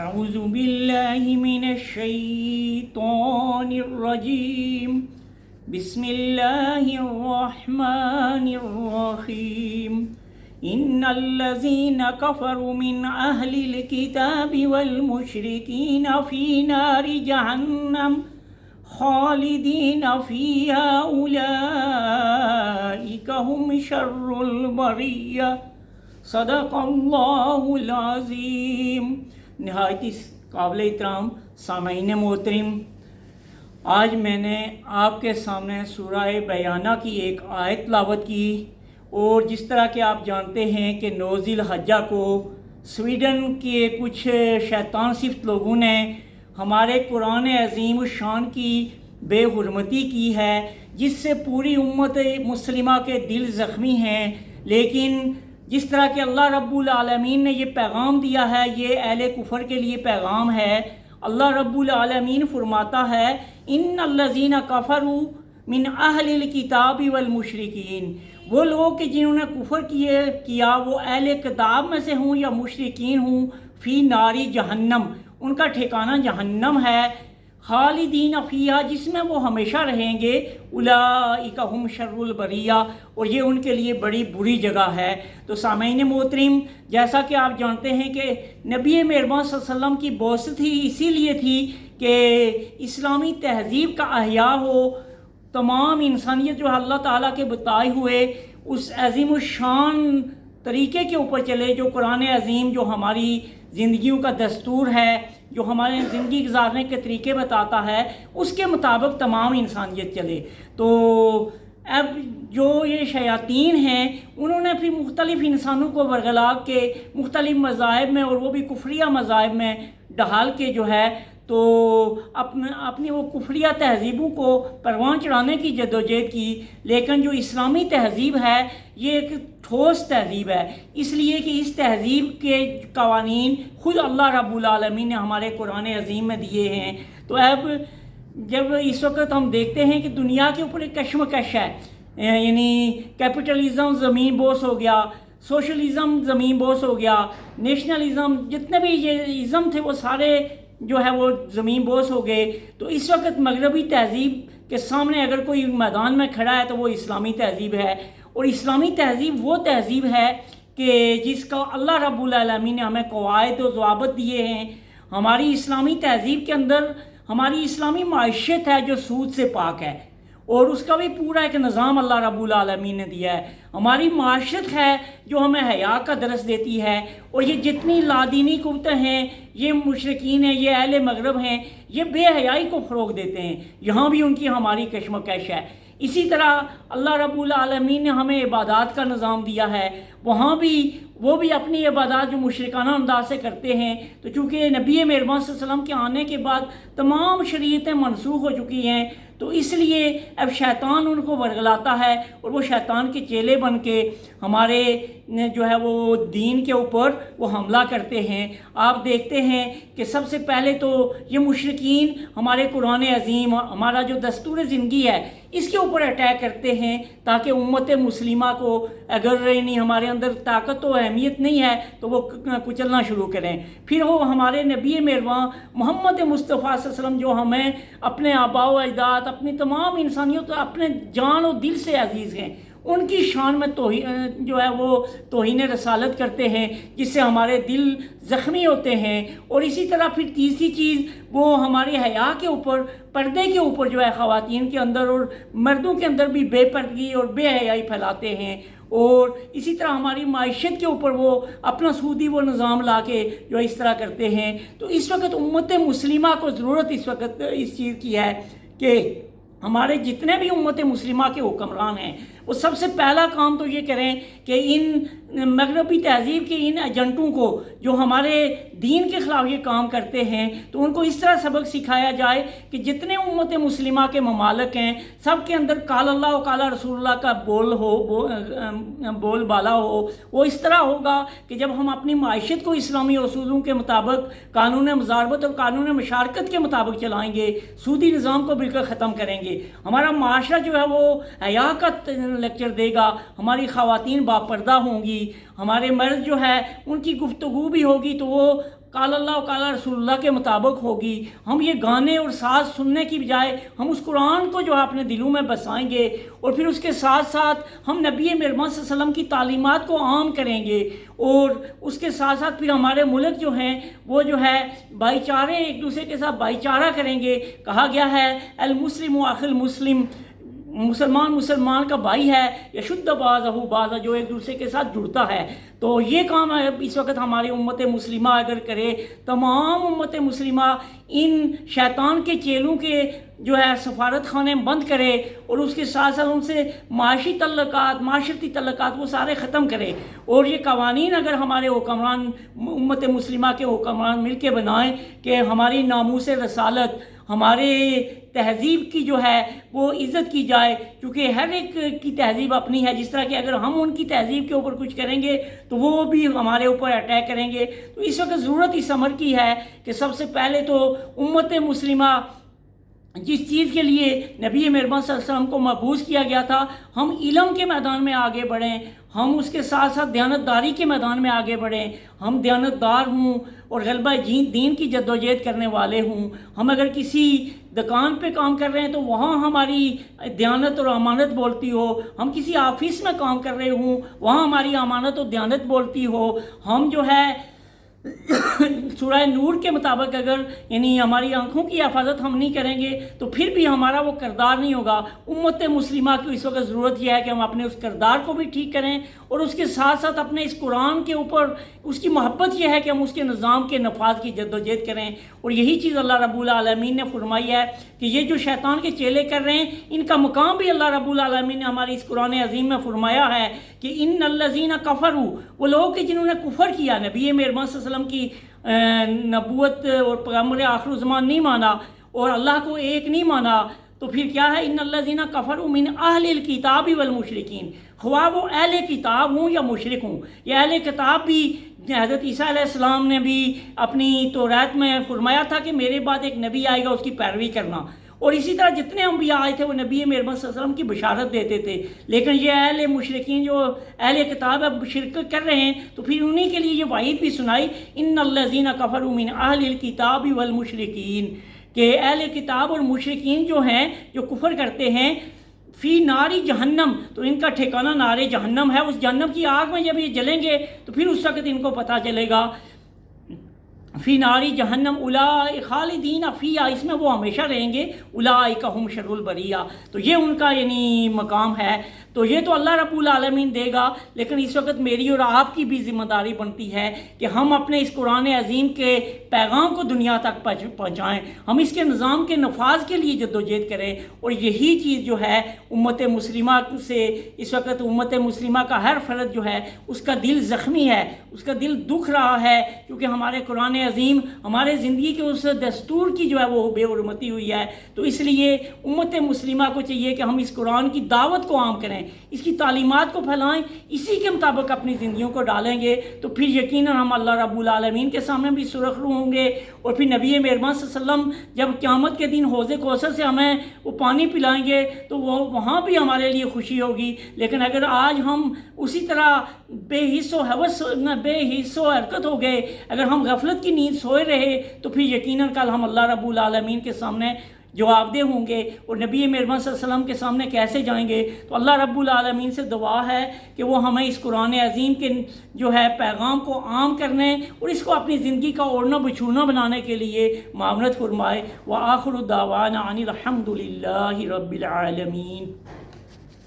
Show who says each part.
Speaker 1: أعوذ بالله من الشيطان الرجيم بسم الله الرحمن الرحيم إن الذين كفروا من أهل الكتاب والمشركين في نار جهنم خالدين فيها أولئك هم شر البرية صدق اللہ العظیم۔ نہایت قابل احترام سامعین محترم، آج میں نے آپ کے سامنے سورہ بیانہ کی ایک آیت تلاوت کی، اور جس طرح کہ آپ جانتے ہیں کہ 9 ذی الحجہ کو سویڈن کے کچھ شیطان صفت لوگوں نے ہمارے قرآن عظیم الشان کی بے حرمتی کی ہے، جس سے پوری امت مسلمہ کے دل زخمی ہیں۔ لیکن جس طرح کہ اللہ رب العالمین نے یہ پیغام دیا ہے، یہ اہل کفر کے لیے پیغام ہے۔ اللہ رب العالمین فرماتا ہے ان الذین کفروا من اہل الکتاب والمشرکین، وہ لوگ کہ جنہوں نے کفر کیا وہ اہل کتاب میں سے ہوں یا مشرکین ہوں، فی ناری جہنم، ان کا ٹھکانہ جہنم ہے، خالدین فیہا، جس میں وہ ہمیشہ رہیں گے، اولئک ہم شر البریہ، اور یہ ان کے لیے بڑی بری جگہ ہے۔ تو سامعین محترم، جیسا کہ آپ جانتے ہیں کہ نبی مہربان صلی اللہ علیہ وسلم کی بعثت ہی اسی لیے تھی کہ اسلامی تہذیب کا احیاء ہو، تمام انسانیت جو اللہ تعالیٰ کے بتائے ہوئے اس عظیم الشان طریقے کے اوپر چلے، جو قرآن عظیم جو ہماری زندگیوں کا دستور ہے، جو ہمارے زندگی گزارنے کے طریقے بتاتا ہے، اس کے مطابق تمام انسانیت چلے۔ تو اب جو یہ شیاطین ہیں، انہوں نے پھر مختلف انسانوں کو ورغلا کے مختلف مذاہب میں، اور وہ بھی کفریہ مذاہب میں ڈھال کے جو ہے تو اپنی وہ کفریہ تہذیبوں کو پروان چڑھانے کی جدوجہد کی۔ لیکن جو اسلامی تہذیب ہے یہ ایک ٹھوس تہذیب ہے، اس لیے کہ اس تہذیب کے قوانین خود اللہ رب العالمین نے ہمارے قرآن عظیم میں دیے ہیں۔ تو اب جب اس وقت ہم دیکھتے ہیں کہ دنیا کے اوپر ایک کشمکش ہے، یعنی کیپٹلزم زمین بوس ہو گیا، سوشلزم زمین بوس ہو گیا، نیشنلزم، جتنے بھی یہ ازم تھے وہ سارے جو ہے وہ زمین بوس ہو گئے۔ تو اس وقت مغربی تہذیب کے سامنے اگر کوئی میدان میں کھڑا ہے تو وہ اسلامی تہذیب ہے، اور اسلامی تہذیب وہ تہذیب ہے کہ جس کا اللہ رب العالمین نے ہمیں قواعد و ضوابط دیے ہیں۔ ہماری اسلامی تہذیب کے اندر ہماری اسلامی معیشت ہے جو سود سے پاک ہے، اور اس کا بھی پورا ایک نظام اللہ رب العالمین نے دیا ہے۔ ہماری معاشرت ہے جو ہمیں حیا کا درس دیتی ہے، اور یہ جتنی لادینی قوتیں ہیں، یہ مشرکین ہیں، یہ اہل مغرب ہیں، یہ بے حیائی کو فروغ دیتے ہیں، یہاں بھی ان کی ہماری کشمکش ہے۔ اسی طرح اللہ رب العالمین نے ہمیں عبادات کا نظام دیا ہے، وہاں بھی وہ بھی اپنی عبادات جو مشرکانہ انداز سے کرتے ہیں۔ تو چونکہ نبی مہربان صلی اللہ علیہ وسلم کے آنے کے بعد تمام شریعتیں منسوخ ہو چکی ہیں، تو اس لیے اب شیطان ان کو ورغلاتا ہے، اور وہ شیطان کے چیلے بن کے ہمارے جو ہے وہ دین کے اوپر وہ حملہ کرتے ہیں۔ آپ دیکھتے ہیں کہ سب سے پہلے تو یہ مشرکین ہمارے قرآن عظیم، ہمارا جو دستور زندگی ہے، اس کے اوپر اٹیک کرتے ہیں، تاکہ امت مسلمہ کو اگر یعنی ہمارے اندر طاقت و اہمیت نہیں ہے تو وہ کچلنا شروع کریں۔ پھر وہ ہمارے نبی مہربان محمد مصطفیٰ صلی اللہ علیہ وسلم جو ہمیں اپنے آباء و اجداد، اپنی تمام انسانیت، اپنے جان و دل سے عزیز ہیں، ان کی شان میں جو ہے وہ توہین رسالت کرتے ہیں، جس سے ہمارے دل زخمی ہوتے ہیں۔ اور اسی طرح پھر تیسری چیز وہ ہمارے حیا کے اوپر، پردے کے اوپر جو ہے خواتین کے اندر اور مردوں کے اندر بھی بے پردگی اور بے حیائی پھیلاتے ہیں، اور اسی طرح ہماری معیشت کے اوپر وہ اپنا سودی وہ نظام لا کے جو اس طرح کرتے ہیں۔ تو اس وقت امت مسلمہ کو ضرورت اس وقت اس چیز کی ہے کہ ہمارے جتنے بھی امت مسلمہ کے حکمران ہیں وہ سب سے پہلا کام تو یہ کریں کہ ان مغربی تہذیب کے ان ایجنٹوں کو جو ہمارے دین کے خلاف یہ کام کرتے ہیں، تو ان کو اس طرح سبق سکھایا جائے کہ جتنے امت مسلمہ کے ممالک ہیں سب کے اندر قال اللہ و قال رسول اللہ کا بول بالا ہو۔ وہ اس طرح ہوگا کہ جب ہم اپنی معیشت کو اسلامی اصولوں کے مطابق، قانون مضاربت اور قانون مشارکت کے مطابق چلائیں گے، سودی نظام کو بالکل ختم کریں گے، ہمارا معاشرہ جو ہے وہ حیا کا لیکچر دے گا، ہماری خواتین باپردہ ہوں گی، ہمارے مرد جو ہے ان کی گفتگو بھی ہوگی تو وہ قال اللہ و قال رسول اللہ کے مطابق ہوگی، ہم یہ گانے اور ساز سننے کی بجائے ہم اس قرآن کو جو ہے اپنے دلوں میں بسائیں گے، اور پھر اس کے ساتھ ساتھ ہم نبی مہربان صلی اللہ علیہ وسلم کی تعلیمات کو عام کریں گے، اور اس کے ساتھ ساتھ پھر ہمارے ملک جو ہیں وہ جو ہے بھائی چارے ایک دوسرے کے ساتھ بھائی چارہ کریں گے۔ کہا گیا ہے المسلم اخو المسلم، مسلمان کا بھائی ہے، یشد بعضہ بعضا، جو ایک دوسرے کے ساتھ جڑتا ہے۔ تو یہ کام اس وقت ہماری امت مسلمہ اگر کرے، تمام امت مسلمہ ان شیطان کے چیلوں کے جو ہے سفارت خانے بند کرے، اور اس کے ساتھ ساتھ ان سے معاشرتی تعلقات وہ سارے ختم کرے، اور یہ قوانین اگر ہمارے حکمران امت مسلمہ کے حکمران مل کے بنائیں کہ ہماری ناموس رسالت، ہمارے تہذیب کی جو ہے وہ عزت کی جائے، کیونکہ ہر ایک کی تہذیب اپنی ہے، جس طرح کہ اگر ہم ان کی تہذیب کے اوپر کچھ کریں گے تو وہ بھی ہمارے اوپر اٹیک کریں گے۔ تو اس وقت ضرورت اس امر کی ہے کہ سب سے پہلے تو امت مسلمہ جس چیز کے لیے نبی مہربان صلی اللہ علیہ وسلم کو مبعوث کیا گیا تھا، ہم علم کے میدان میں آگے بڑھیں، ہم اس کے ساتھ ساتھ دیانتداری کے میدان میں آگے بڑھیں، ہم دیانتدار ہوں اور غلبہ دین کی جدوجہد کرنے والے ہوں۔ ہم اگر کسی دکان پہ کام کر رہے ہیں تو وہاں ہماری دیانت اور امانت بولتی ہو، ہم کسی آفس میں کام کر رہے ہوں وہاں ہماری امانت اور دیانت بولتی ہو، ہم جو ہے سورہ نور کے مطابق اگر یعنی ہماری آنکھوں کی حفاظت ہم نہیں کریں گے تو پھر بھی ہمارا وہ کردار نہیں ہوگا۔ امت مسلمہ کی اس وقت ضرورت یہ ہے کہ ہم اپنے اس کردار کو بھی ٹھیک کریں، اور اس کے ساتھ ساتھ اپنے اس قرآن کے اوپر اس کی محبت یہ ہے کہ ہم اس کے نظام کے نفاذ کی جدوجہد کریں۔ اور یہی چیز اللہ رب العالمین نے فرمائی ہے کہ یہ جو شیطان کے چیلے کر رہے ہیں ان کا مقام بھی اللہ رب العالمین نے ہماری اس قرآن عظیم میں فرمایا ہے کہ ان الذین کفروا، وہ لوگ کہ جنہوں نے کفر کیا، نبی مہربان صلی اللہ علیہ وسلم کی نبوت اور پیغمبر آخر الزمان نہیں مانا اور اللہ کو ایک نہیں مانا، تو پھر کیا ہے ان الذین کفروا من اہل الکتاب والمشرکین، خواہ وہ اہل کتاب ہوں یا مشرک ہوں۔ یہ اہل کتاب بھی حضرت عیسیٰ علیہ السلام نے بھی اپنی توریت میں فرمایا تھا کہ میرے بعد ایک نبی آئے گا، اس کی پیروی کرنا، اور اسی طرح جتنے انبیاء آئے تھے وہ نبی مہربان صلی اللہ علیہ وسلم کی بشارت دیتے تھے۔ لیکن یہ اہل مشرکین جو اہل کتاب اب شرکت کر رہے ہیں تو پھر انہی کے لیے یہ وعید بھی سنائی ان الذین کفروا من اہل الکتاب والمشرکین، کہ اہل کتاب اور مشرکین جو ہیں جو کفر کرتے ہیں فی ناری جہنم، تو ان کا ٹھکانہ نار جہنم ہے۔ اس جہنم کی آگ میں جب یہ جلیں گے تو پھر اس وقت ان کو پتہ چلے گا فی ناری جہنم اولئک خالدین فیہا، اس میں وہ ہمیشہ رہیں گے، اولئک ہم شر البریہ، تو یہ ان کا یعنی مقام ہے۔ تو یہ تو اللہ رب العالمین دے گا، لیکن اس وقت میری اور آپ کی بھی ذمہ داری بنتی ہے کہ ہم اپنے اس قرآن عظیم کے پیغام کو دنیا تک پہنچائیں، ہم اس کے نظام کے نفاذ کے لیے جدوجہد کریں۔ اور یہی چیز جو ہے امت مسلمہ سے اس وقت امت مسلمہ کا ہر فرد جو ہے اس کا دل زخمی ہے، اس کا دل دکھ رہا ہے، کیونکہ ہمارے قرآن عظیم ہمارے زندگی کے اس دستور کی جو ہے وہ بے حرمتی ہوئی ہے۔ تو اس لیے امت مسلمہ کو چاہیے کہ ہم اس قرآن کی دعوت کو عام کریں، اس کی تعلیمات کو پھیلائیں، اسی کے مطابق اپنی زندگیوں کو ڈالیں گے تو پھر یقیناً ہم اللہ رب العالمین کے سامنے بھی سرخ رو ہوں گے، اور پھر نبی مہربان صلی اللہ علیہ وسلم جب قیامت کے دن حوض کوثر سے ہمیں وہ پانی پلائیں گے تو وہ وہاں بھی ہمارے لیے خوشی ہوگی۔ لیکن اگر آج ہم اسی طرح بے حس و حرکت ہو گئے، اگر ہم غفلت کی نیند سوئے رہے تو پھر یقیناً کل ہم اللہ رب العالمین کے سامنے جواب دہ ہوں گے، اور نبی مہربان صلی اللہ علیہ وسلم کے سامنے کیسے جائیں گے۔ تو اللہ رب العالمین سے دعا ہے کہ وہ ہمیں اس قرآن عظیم کے جو ہے پیغام کو عام کرنے اور اس کو اپنی زندگی کا اوڑھنا بچھونا بنانے کے لیے معاونت فرمائے۔ وآخر دعوانا ان الحمد للہ رب العالمین۔